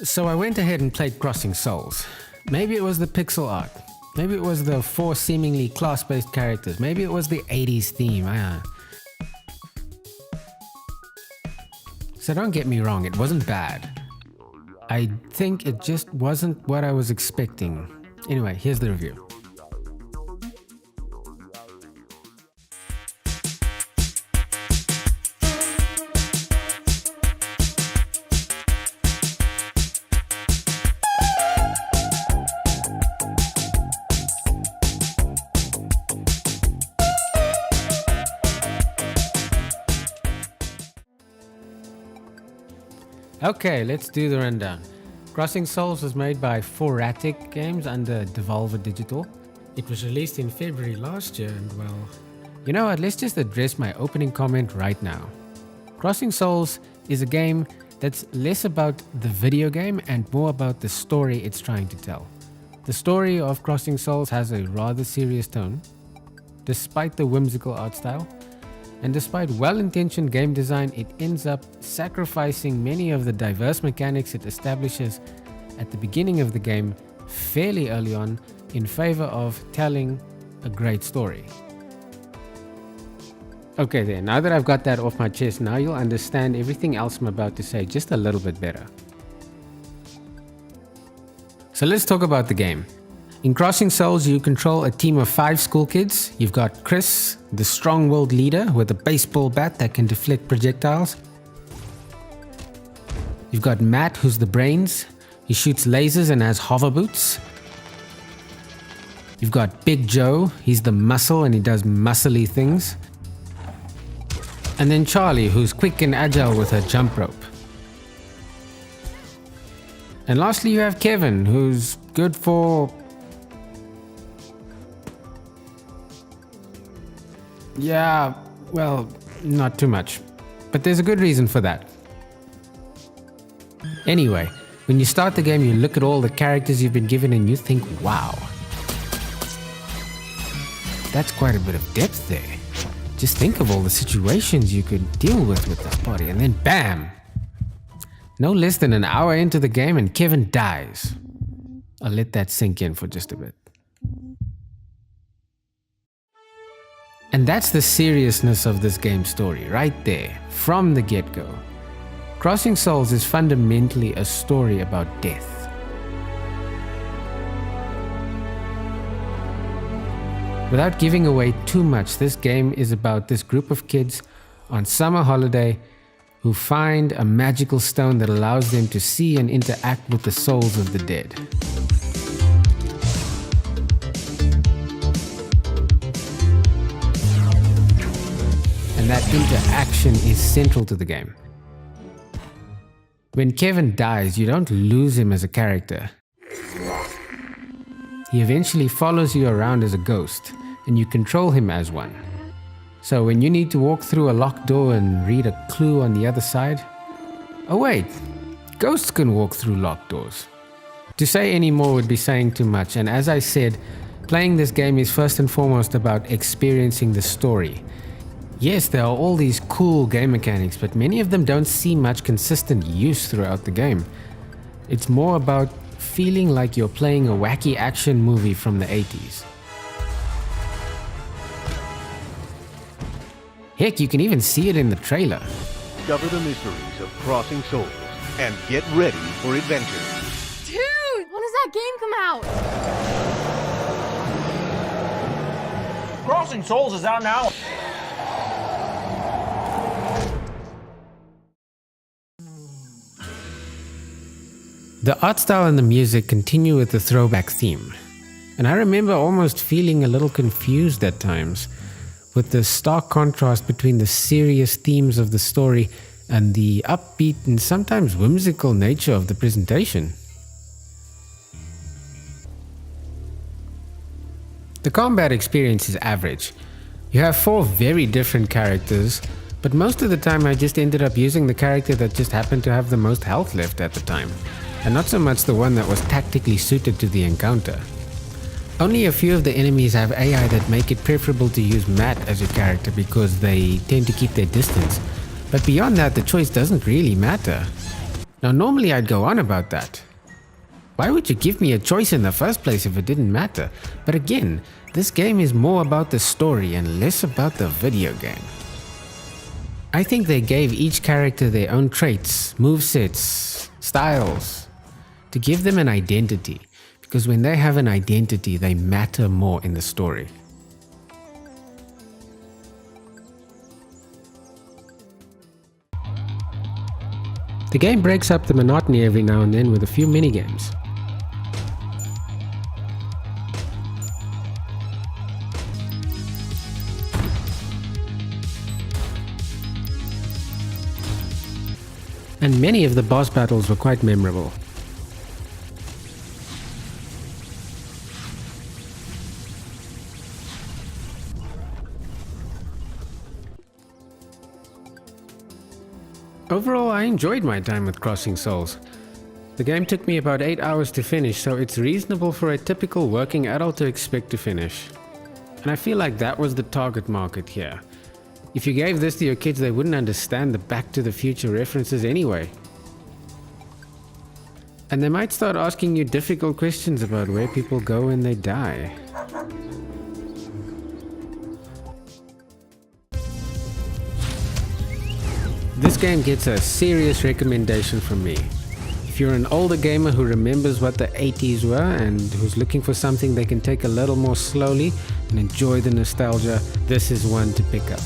So I went ahead and played Crossing Souls. Maybe it was the pixel art. Maybe it was the 4 seemingly class-based characters. Maybe it was the 80s theme. So don't get me wrong, it wasn't bad. I think it just wasn't what I was expecting. Anyway, here's the review. Okay, let's do the rundown. Crossing Souls was made by Foratic Games under Devolver Digital. It was released in February last year and well, you know what, let's just address my opening comment right now. Crossing Souls is a game that's less about the video game and more about the story it's trying to tell. The story of Crossing Souls has a rather serious tone, despite the whimsical art style. And despite well-intentioned game design, it ends up sacrificing many of the diverse mechanics it establishes at the beginning of the game fairly early on in favor of telling a great story. Okay then, now that I've got that off my chest, now you'll understand everything else I'm about to say just a little bit better. So let's talk about the game. In Crossing Souls, you control a team of 5 school kids. You've got Chris, the strong-willed leader with a baseball bat that can deflect projectiles. You've got Matt, who's the brains. He shoots lasers and has hover boots. You've got Big Joe. He's the muscle and he does muscly things. And then Charlie, who's quick and agile with her jump rope. And lastly, you have Kevin, who's good for... yeah, well, not too much. But there's a good reason for that. Anyway, when you start the game, you look at all the characters you've been given and you think, wow. That's quite a bit of depth there. Just think of all the situations you could deal with this party, and then BAM! No less than an hour into the game and Kevin dies. I'll let that sink in for just a bit. And that's the seriousness of this game's story, right there, from the get-go. Crossing Souls is fundamentally a story about death. Without giving away too much, this game is about this group of kids on summer holiday who find a magical stone that allows them to see and interact with the souls of the dead. And that interaction is central to the game. When Kevin dies, you don't lose him as a character. He eventually follows you around as a ghost, and you control him as one. So when you need to walk through a locked door and read a clue on the other side, oh wait, ghosts can walk through locked doors. To say any more would be saying too much, and as I said, playing this game is first and foremost about experiencing the story. Yes, there are all these cool game mechanics, but many of them don't see much consistent use throughout the game. It's more about feeling like you're playing a wacky action movie from the 80s. Heck, you can even see it in the trailer. Discover the mysteries of Crossing Souls and get ready for adventure. Dude, when does that game come out? Crossing Souls is out now. The art style and the music continue with the throwback theme, and I remember almost feeling a little confused at times with the stark contrast between the serious themes of the story and the upbeat and sometimes whimsical nature of the presentation. The combat experience is average. You have 4 very different characters, but most of the time I just ended up using the character that just happened to have the most health left at the time, and not so much the one that was tactically suited to the encounter. Only a few of the enemies have AI that make it preferable to use Matt as your character because they tend to keep their distance, but beyond that the choice doesn't really matter. Now normally I'd go on about that. Why would you give me a choice in the first place if it didn't matter? But again, this game is more about the story and less about the video game. I think they gave each character their own traits, movesets, styles, to give them an identity, because when they have an identity, they matter more in the story. The game breaks up the monotony every now and then with a few minigames. And many of the boss battles were quite memorable. Overall, I enjoyed my time with Crossing Souls. The game took me about 8 hours to finish, so it's reasonable for a typical working adult to expect to finish. And I feel like that was the target market here. If you gave this to your kids, they wouldn't understand the Back to the Future references anyway. And they might start asking you difficult questions about where people go when they die. This game gets a serious recommendation from me. If you're an older gamer who remembers what the 80s were and who's looking for something they can take a little more slowly and enjoy the nostalgia, this is one to pick up.